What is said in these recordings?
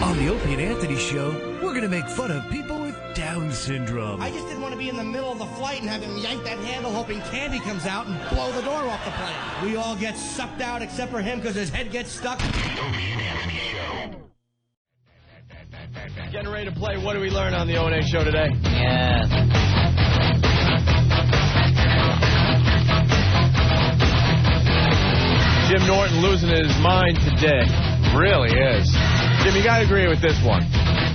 On the Opie and Anthony Show, we're going to make fun of people with Down syndrome. I just didn't want to be in the middle of the flight and have him yank that handle hoping candy comes out and blow the door off the plane. We all get sucked out except for him because his head gets stuck. The Opie and Anthony Show. Getting ready to play What Do We Learn on the O&A Show today? Yes. Jim Norton losing his mind today. Really is. Jim, you got to agree with this one.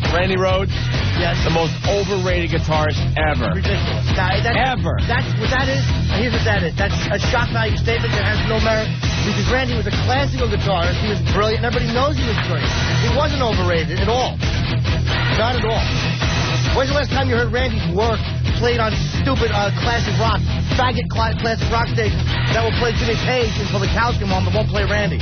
Randy Rhoads, Yes. the most overrated guitarist ever. Ridiculous. Ever. That's what that is. Here's what that is. That's a shock value statement that has no merit. Because Randy was a classical guitarist. He was brilliant. And everybody knows he was great. He wasn't overrated at all. Not at all. When's the last time you heard Randy's work played on stupid classic rock, faggot classic rock stations that will play Jimmy Page until the cows come home but won't play Randy?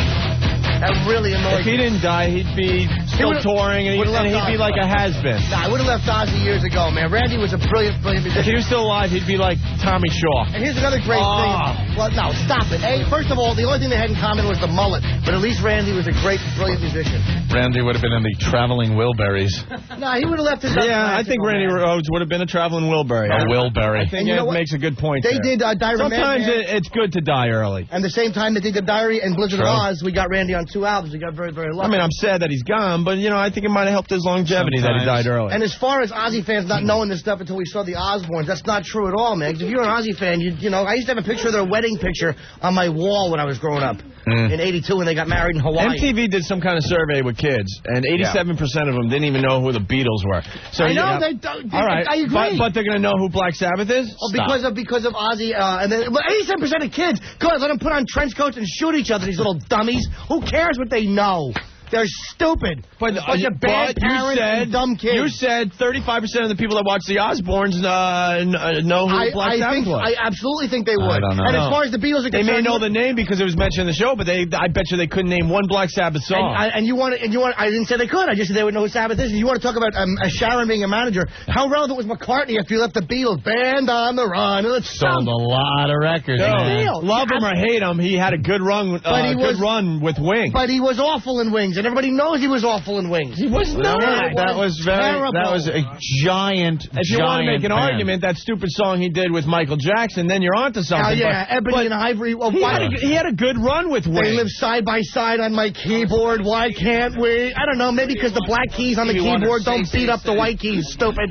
That really annoyed If he me. didn't die, he'd be still touring, and he'd be like a has-been. Nah, I would have left Ozzy years ago, man. Randy was a brilliant musician. If he was still alive, he'd be like Tommy Shaw. And here's another great thing. Well, no, stop it. First of all, the only thing they had in common was the mullet. But at least Randy was a great, brilliant musician. Randy would have been in the Traveling Wilburys. No, he would have left his... Yeah, I think Randy Rhoads would have been a traveling Wilbury. A Wilbury. I think it makes a good point They there. did Diary of a Sometimes Madman. it's good to die early. And the same time they did the Diary and Blizzard of True. Oz, we got Randy on 2 albums. We got very, very lucky. I mean, I'm sad that he's gone, but, I think it might have helped his longevity that he died early. And as far as Ozzy fans not knowing this stuff until we saw the Osbournes, that's not true at all, man. 'Cause if you're an Ozzy fan, I used to have a picture of their wedding picture on my wall when I was growing up in '82 when they got married in Hawaii. MTV did some kind of survey with kids, and 87% of them didn't even know who the Beatles were. So I know, they all right, I agree. but they're going to know who Black Sabbath is? Oh, because of Ozzy, and then 87% of kids, God, let them put on trench coats and shoot each other, these little dummies. Who cares what they know? They're stupid. But bad parents and dumb kids. You said 35% of the people that watch the Osbournes know who Black Sabbath was. I absolutely think they would. I don't know. And as far as the Beatles are concerned, they may know the name because it was mentioned in the show, but I bet you they couldn't name one Black Sabbath song. I didn't say they could. I just said they would know who Sabbath is. And you want to talk about Sharon being a manager? How relevant was McCartney if you left the Beatles? Band on the run. Sold a lot of records. Love him or hate him, he had a good run. Good run with Wings. But he was awful in Wings, and everybody knows he was awful in Wings. He was not. That was a giant. If you want to make an argument, that stupid song he did with Michael Jackson, then you're onto something. Oh yeah, Ebony and Ivory. Well, he had a good run with Wings. They live side by side on my keyboard. Why can't we? I don't know. Maybe because the black keys on the keyboard don't beat up the white keys. Stupid.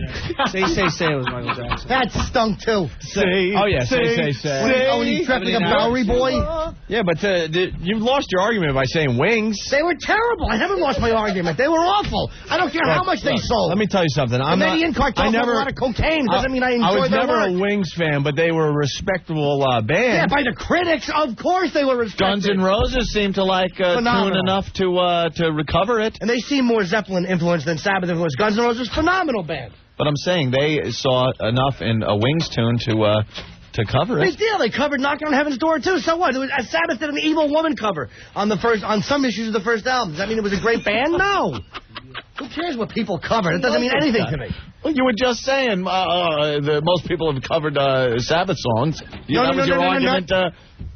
Say was Michael Jackson. That stunk too. Say. When he tripped like a Bowery boy. Yeah, but you lost your argument by saying Wings. They were terrible. I haven't lost my argument. They were awful. I don't care how much they sold. Let me tell you something. A lot of cocaine. Doesn't mean I enjoyed their work. I was never a Wings fan, but they were a respectable band. Yeah, by the critics, of course they were respected. Guns N' Roses seemed to like tune enough to recover it. And they seem more Zeppelin influenced than Sabbath influenced. Guns N' Roses, phenomenal band. But I'm saying they saw enough in a Wings tune to cover it. Big deal. They covered Knocking on Heaven's Door, too. So what? Sabbath did an Evil Woman cover on some issues of the first album. Does that mean it was a great band? No. Who cares what people cover? It doesn't mean anything to me. Well, you were just saying most people have covered Sabbath songs. That was your argument.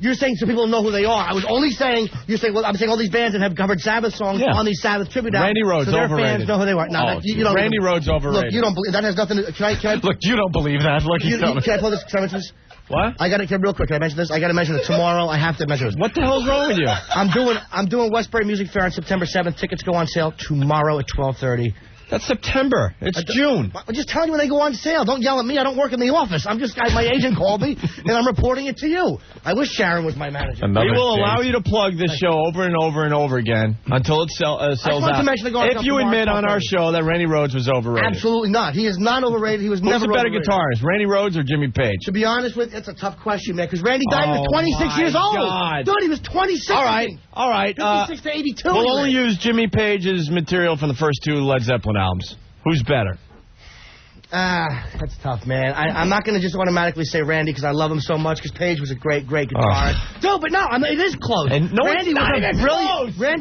You're saying so people know who they are. I was only saying, I'm saying all these bands that have covered Sabbath songs on these Sabbath tribute albums. Randy Rhoads, so their overrated. fans know who they are. No, you don't. Randy Rhoads, overrated. Look, you don't believe that has nothing to... Can I Look, you don't believe that. Look, can I pull this? Can I mention this? What? I got to real quick. Can I mention this? I got to mention it tomorrow. I have to mention this. What the hell's wrong with you? I'm doing Westbury Music Fair on September 7th. Tickets go on sale tomorrow at 12:30. That's September. It's June. I'm just telling you when they go on sale. Don't yell at me. I don't work in the office. My agent called me, and I'm reporting it to you. I wish Sharon was my manager. We will allow you to plug this show over and over and over again until it sells out. If you admit on our show that Randy Rhoads was overrated. Absolutely not. He is not overrated. He was never overrated. Who's the better guitarist, Randy Rhoads or Jimmy Page? To be honest with you, it's a tough question, man, because Randy died at 26 years old. God. Dude, he was 26. All right. 56 to 82. We'll only use Jimmy Page's material from the first two Led Zeppelin albums. Who's better? That's tough, man. I'm not going to just automatically say Randy because I love him so much because Page was a great guitarist. No, but no, it is close. And no, Randy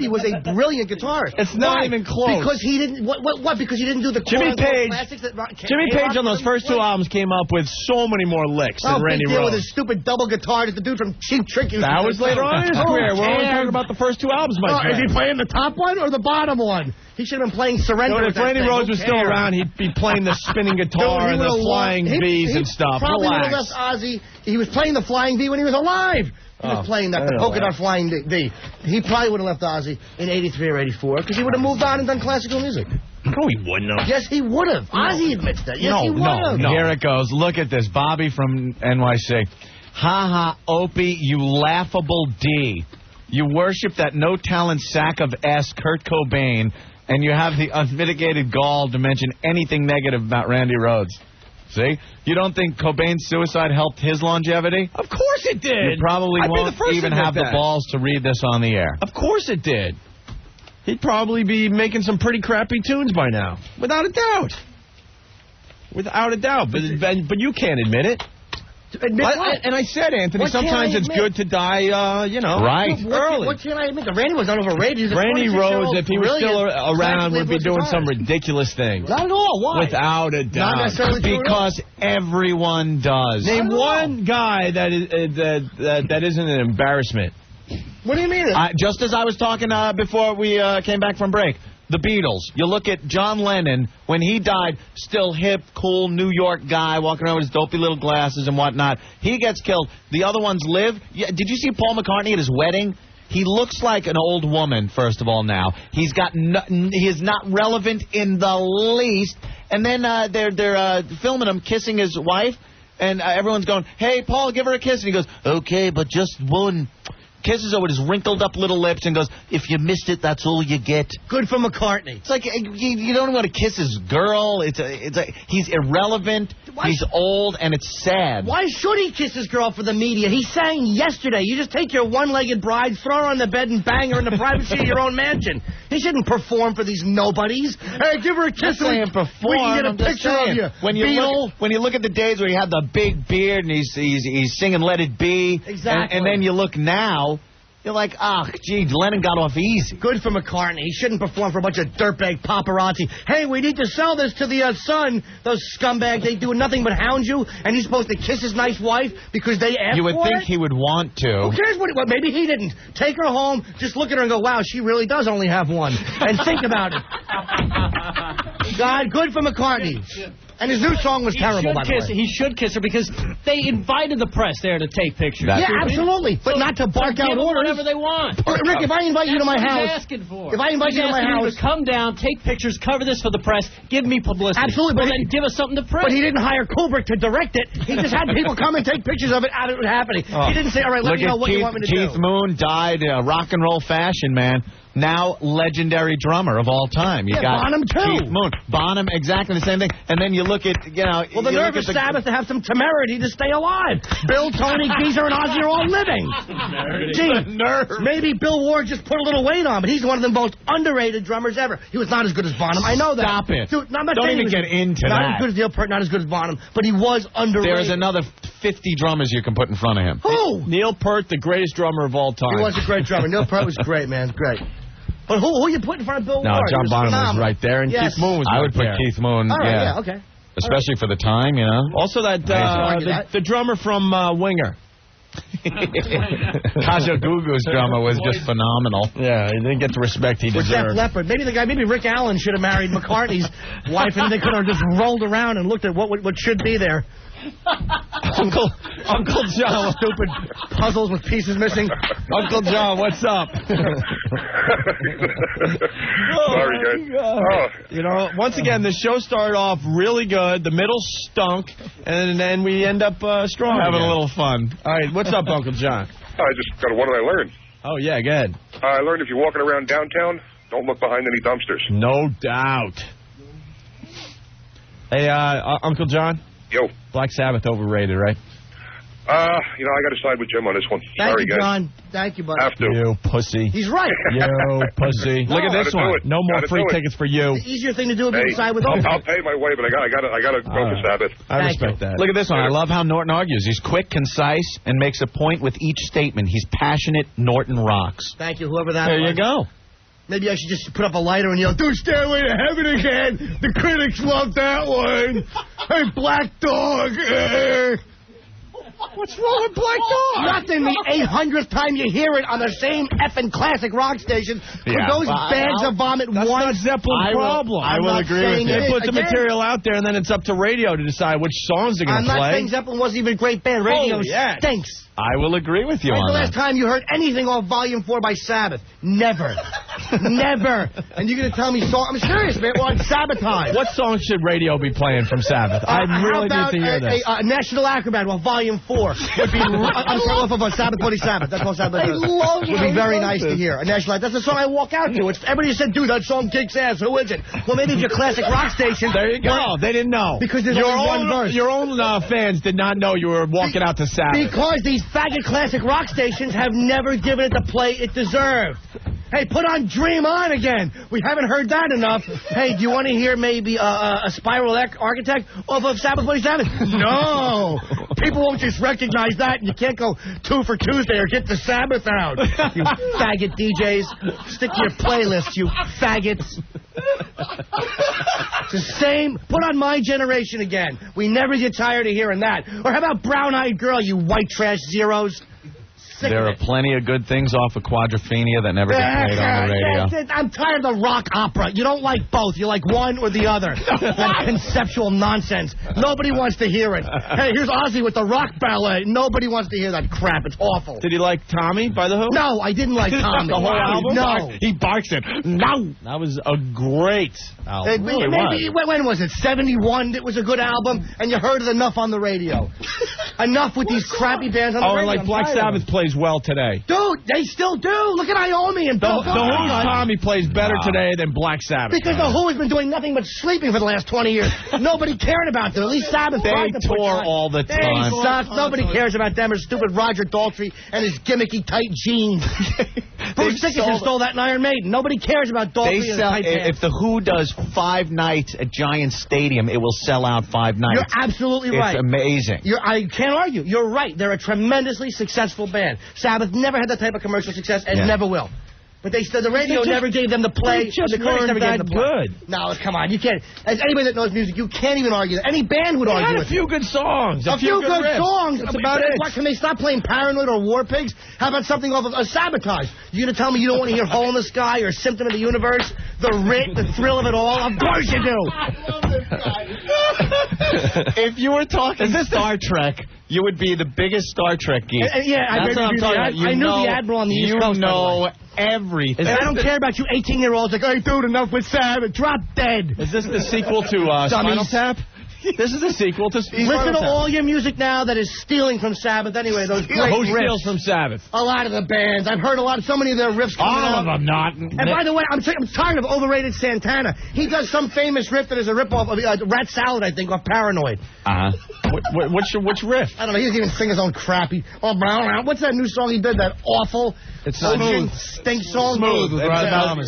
was a brilliant guitarist. It's not even close. Because he didn't. What? Because he didn't do the Jimmy Page. Classics that Jimmy Page on those first 2 albums came up with so many more licks than Randy Rhoads. With his stupid double guitar that the dude from Cheap Trick used to That was later on in his career. We're only talking about the first 2 albums, my friend. Is he playing the top one or the bottom one? He should have been playing Surrender. If Randy Rhoads was still around, he'd be playing the spinning guitar and the flying V's and stuff. Probably would have left Ozzy. He was playing the flying V when he was alive. He was playing that, the polka dot flying V. He probably would have left Ozzy in 83 or 84 because he would have moved on and done classical music. No, he wouldn't have. Yes, he would have. Ozzy admits that. Yes, he would have. No. Here it goes. Look at this. Bobby from NYC. Ha ha, Opie, you laughable D. You worship that no-talent sack of S, Kurt Cobain, and you have the unmitigated gall to mention anything negative about Randy Rhoads. See? You don't think Cobain's suicide helped his longevity? Of course it did. You probably won't even have the balls to read this on the air. Of course it did. He'd probably be making some pretty crappy tunes by now. Without a doubt. Without a doubt. But you can't admit it. And I said, Anthony, sometimes it's good to die, right. Early. What can I admit? Randy was not overrated. Randy Rhoads, if he was still around, would be doing some ridiculous things. Not at all. Why? Without a doubt. Not necessarily because everyone does. Name one guy that isn't an embarrassment. What do you mean? Just as I was talking before we came back from break. The Beatles. You look at John Lennon, when he died, still hip, cool, New York guy, walking around with his dopey little glasses and whatnot. He gets killed. The other ones live. Yeah, did you see Paul McCartney at his wedding? He looks like an old woman, first of all, now. He is not relevant in the least. And then they're filming him kissing his wife, and everyone's going, hey, Paul, give her a kiss. And he goes, okay, but just one. Kisses her with his wrinkled up little lips and goes, if you missed it, that's all you get. Good for McCartney. It's like you don't want to kiss his girl. He's irrelevant. He's old, and it's sad. Why should he kiss his girl for the media? He sang yesterday. You just take your one-legged bride, throw her on the bed, and bang her in the privacy of your own mansion. He shouldn't perform for these nobodies. Hey, give her a kiss. We can get a picture of you. When you look at the days where he had the big beard and he's singing "Let It Be," exactly, and then you look now. You're like, gee, Lennon got off easy. Good for McCartney. He shouldn't perform for a bunch of dirtbag paparazzi. Hey, we need to sell this to the Sun. Those scumbags, they do nothing but hound you, and he's supposed to kiss his nice wife because they asked for it? You would think he would want to. Who cares what maybe he didn't. Take her home, just look at her and go, wow, she really does only have one. And think about it. God, good for McCartney. And his new song was terrible, by the way. He should kiss her because they invited the press there to take pictures. Yeah, absolutely. But not to bark out orders. Whatever they want. Rick, if I invite you to my house... Asking for. If I invite you to my house... to come down, take pictures, cover this for the press, give me publicity. Absolutely. But then give us something to print. But he didn't hire Kubrick to direct it. He just had people come and take pictures of it as it was happening. He didn't say, all right, let me know what you want me to do. Keith Moon died rock and roll fashion, man. Now legendary drummer of all time. You got Bonham too. Keith Moon. Bonham, exactly the same thing. And then you look at, well, the nerve of Sabbath to have some temerity to stay alive. Bill, Tony, Geezer, and Ozzy are all living. Gee, maybe Bill Ward just put a little weight on, but he's one of the most underrated drummers ever. He was not as good as Bonham. I know that. Stop it. Dude, don't even get into that. Not as good as Neil Peart, not as good as Bonham, but he was underrated. There's another 50 drummers you can put in front of him. Who? Neil Peart, the greatest drummer of all time. He was a great drummer. Neil Peart was great, man. Great. But who you put in front of Bill Ward? No, John Bonham was right there, and Keith Moon was I would put Keith Moon, all right, yeah, okay. Especially for the time, Also the drummer from Winger. Kaja Gugu's drummer was just phenomenal. Yeah, he didn't get the respect he deserved. Def Leppard. Maybe Rick Allen should have married McCartney's wife, and they could have just rolled around and looked at what should be there. Uncle John. Stupid puzzles with pieces missing. Uncle John, what's up? Sorry, guys. Once again, the show started off really good. The middle stunk, and then we end up strong. Having a little fun. All right, what's up, Uncle John? I just got. What did I learn? Oh yeah, go ahead. I learned if you're walking around downtown, don't look behind any dumpsters. No doubt. Hey, Uncle John. Yo. Black Sabbath overrated, right? You know, I got to side with Jim on this one. Thank Sorry, you, guys. John. Thank you, buddy. Have to. You pussy. He's right. You pussy. Look at this one. No more free tickets for you. The easier thing to do would be to side with I'll Opie. pay my way, but I gotta go for Sabbath. I respect that. Look at this one. I love how Norton argues. He's quick, concise, and makes a point with each statement. He's passionate. Norton rocks. Thank you, whoever that There was. you go. Maybe I should just put up a lighter and yell, "Do Stairway to Heaven again! The critics love that one! Hey, Black Dog!" What's wrong with Black Dog? Nothing. The 800th time you hear it on the same effing classic rock station. Yeah. Those bags of vomit That's one not Zeppelin's problem. I will agree with you. They put the Again, material out there, and then it's up to radio to decide which songs they're going I'm to play. not saying Zeppelin wasn't even a great band. Radio stinks. I will agree with you When's on the last that. time you heard anything off Volume 4 by Sabbath? Never. Never. And you're going to tell me song? I'm serious, man. We're on Sabotage. What songs should radio be playing from Sabbath? I really need to hear this. National Acrobat off Volume 4 would be off of a Sabbath, Bloody Sabbath. That's what Sabbath is. Would be very nice to hear. A National. That's the song I walk out to. Everybody said, "Dude, that song kicks ass." Who is it? Well, maybe it's your classic rock station. There you go. They didn't know. Because there's only one verse. Your own fans did not know you were walking out to Sabbath. Because these faggot classic rock stations have never given it the play it deserved. Hey, put on Dream On again. We haven't heard that enough. Hey, do you want to hear maybe a Spiral Architect off of Sabbath Bloody Sabbath? No. People won't just recognize that, and you can't go 2 for Tuesday or get the Sabbath out. You faggot DJs. Stick to your playlist, you faggots. It's the same. Put on My Generation again. We never get tired of hearing that. Or how about Brown Eyed Girl, you white trash zeros? There are plenty of good things off of Quadrophenia that never get played on the radio. I'm tired of the rock opera. You don't like both. You like one or the other. That conceptual nonsense. Nobody wants to hear it. Hey, here's Ozzy with the rock ballet. Nobody wants to hear that crap. It's awful. Did he like Tommy by the Who? No, I didn't like Tommy. The whole album? No. He barks it. No. That was a great album. Maybe, when was it? 71? It was a good album, and you heard it enough on the radio. Enough with these crappy bands on the radio. Oh, and like Black Sabbath plays well today. Dude, they still do. Look at Iommi and Bill The Who's Tommy plays better today than Black Sabbath. Because the Who has been doing nothing but sleeping for the last 20 years. Nobody cared about them. At least Sabbath. They tour all the time. They suck. Nobody cares about them or stupid Roger Daltrey and his gimmicky tight jeans. Bruce Dickinson stole that in Iron Maiden. Nobody cares about Daltrey and his tight pants. If the Who does 5 nights at Giant Stadium, it will sell out 5 nights. You're absolutely right. It's amazing. I can't argue. You're right. They're a tremendously successful band. Sabbath never had that type of commercial success and never will. But the radio never gave them the play. The critics never gave them the play. Good. No, come on. You can't. As anybody that knows music, you can't even argue that. Any band would argue Had a with few you. good songs. A few good riffs. songs. That's about it. What, can they stop playing Paranoid or War Pigs? How about something off of Sabotage? You going to tell me you don't want to hear Hole in the Sky or Symptom of the Universe? The writ, the thrill of it all? Of course you do. I love this guy. If you were talking Star Trek, you would be the biggest Star Trek geek. Yeah, That's what I'm talking about. I knew the Admiral on the East Coast. You know everything. I don't care about you 18-year-olds like, hey, dude, enough with Sabbath. Drop dead. Is this the sequel to Spinal Tap? This is the sequel to Spinal Listen to Tap. all your music now that is stealing from Sabbath. Anyway, those great Who riffs. steals from Sabbath? A lot of the bands. I've heard so many of their riffs coming All out. of them not. And by the way, I'm tired of overrated Santana. He does some famous riff that is a ripoff of Rat Salad, I think, or Paranoid. Which riff? I don't know. He doesn't even sing his own crappy. What's that new song he did? That awful Ocean Stink song? Smooth.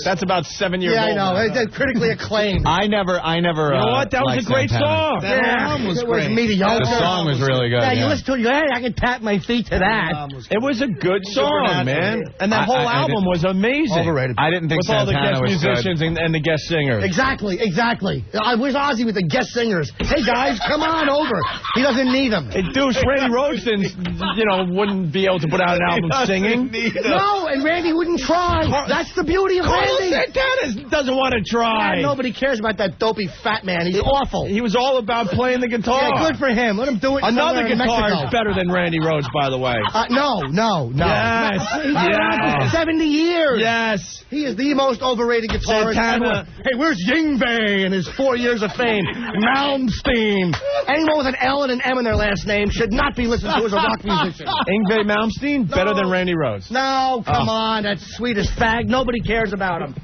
That's about 7 years old. Yeah, I know. It's critically acclaimed. I never. You know what? That was a great song. It was mediocre. The song was really good. Yeah, you listen to it, you go, hey, I can tap my feet to that. It was a good song, man. And that whole album was amazing. Overrated. I didn't think with all the Santana guest was musicians and the guest singers. Exactly. Where's Ozzy with the guest singers? Hey, guys, come on over. He doesn't need them. Hey, Deuce, Randy Rhoads wouldn't be able to put out an album singing. No, and Randy wouldn't try. That's the beauty of Randy. Santana doesn't want to try. Yeah, nobody cares about that dopey fat man. He's awful. He was all about playing the guitar. Yeah, good for him. Let him do it. Another in guitar Mexico. is better than Randy Rhoads, by the way. No. Yes. He's been around for 70 years. Yes. He is the most overrated guitarist Santana. ever. Hey, where's Yngwie and his 4 years of fame? Malmsteen. Anyone with an L and an M in their last name should not be listened to as a rock musician. Yngwie Malmsteen, better than Randy Rhoads. No, come on. That sweetest fag. Nobody cares about him.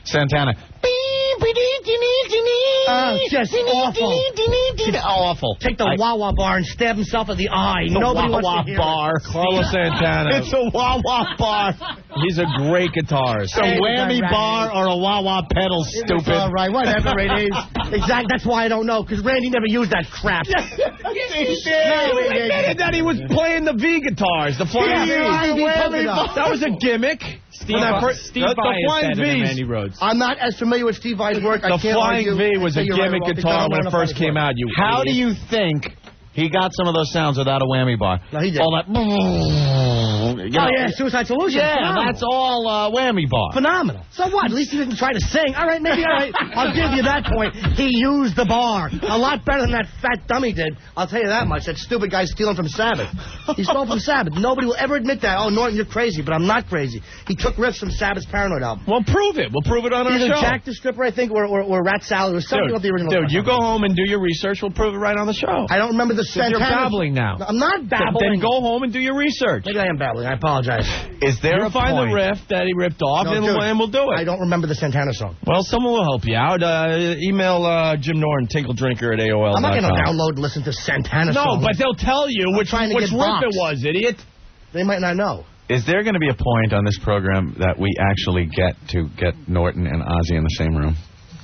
Santana. Just awful. Awful. Take the wah-wah bar and stab himself in the eye. Nobody wants to hear bar. it. Carlos Santana. It's a wah-wah bar. He's a great guitarist. A whammy bar or a wah-wah pedal, stupid. All right, whatever it is. Exactly. That's why I don't know, because Randy never used that crap. He admitted that he was playing the V guitars, the flying V. That was a gimmick. Steve Vai is better than Randy Rhoads. I'm not as familiar with Steve Vai's work. The flying V was a gimmick guitar when it first came out. How do you think he got some of those sounds without a whammy bar? No, he did. All that. Suicide Solution. Yeah, phenomenal. that's all whammy bar. Phenomenal. So what? At least he didn't try to sing. All right, maybe, all right. I'll give you that point. He used the bar. A lot better than that fat dummy did. I'll tell you that much. That stupid guy stealing from Sabbath. He stole from Sabbath. Nobody will ever admit that. Oh, Norton, you're crazy, but I'm not crazy. He took riffs from Sabbath's Paranoid album. Well, prove it. We'll prove it on our Either show. Jack the Stripper, I think, or Rat Salad, or something about the original. Dude, you go home and do your research. We'll prove it right on the show. I don't remember the Santana. You're babbling now. No, I'm not babbling. Then go home and do your research. Maybe I am babbling. I apologize. Is there a find point? the riff that he ripped off, No, and we'll do it. I don't remember the Santana song. Well, someone will help you out. Email Jim Norton, tinkledrinker@AOL.com. I'm not going to download and listen to Santana songs. No, but they'll tell you which riff it was, idiot. They might not know. Is there going to be a point on this program that we actually get Norton and Ozzy in the same room?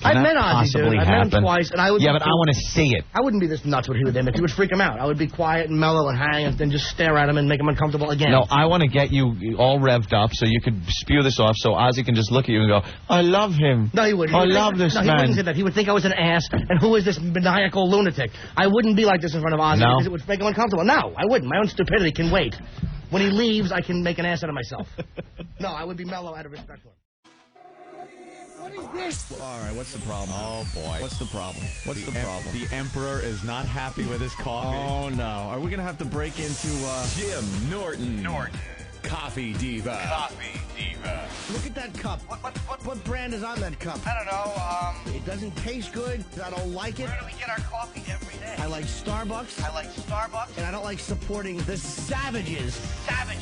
I've met Ozzy, dude. I've met him twice, and I would. Yeah, but I want to see it. I wouldn't be this nuts what he would do. He would freak him out. I would be quiet and mellow and hang, and then just stare at him and make him uncomfortable again. No, I want to get you all revved up so you could spew this off, so Ozzy can just look at you and go, "I love him." No, he wouldn't. I love this man. He wouldn't say that. He would think I was an ass, and who is this maniacal lunatic? I wouldn't be like this in front of Ozzy because it would make him uncomfortable. No, I wouldn't. My own stupidity can wait. When he leaves, I can make an ass out of myself. No, I would be mellow out of respect for him. What is this? All right, what's the problem? Oh, boy. What's the problem? What's the problem? The Emperor is not happy with his coffee. Oh, no. Are we going to have to break into, Jim Norton. Coffee Diva. Coffee Diva. Look at that cup. What brand is on that cup? I don't know, It doesn't taste good. I don't like it. where do we get our coffee every day? I like Starbucks. I like Starbucks. And I don't like supporting the savages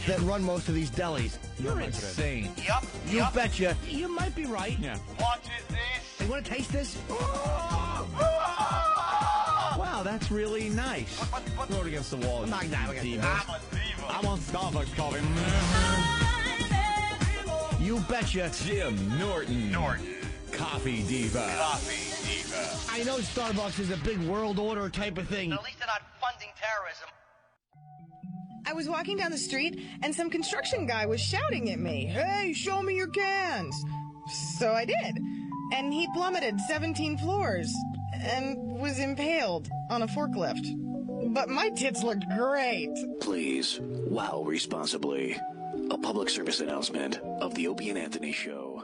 that run most of these delis. You're insane. Yup. You betcha. You might be right. Yeah. What is this? You want to taste this? Wow, that's really nice. Throw it against the wall. Knock down against the I'm a diva. I want Starbucks coffee. You betcha. Jim Norton. Coffee Diva. Coffee Diva. I know Starbucks is a big world order type of thing. At least they're not funding terrorism. I was walking down the street, and some construction guy was shouting at me, "Hey, show me your cans!" So I did. And he plummeted 17 floors and was impaled on a forklift. But my tits looked great. Please, wow responsibly. A public service announcement of the Opie and Anthony Show.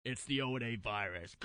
It's the O&A virus.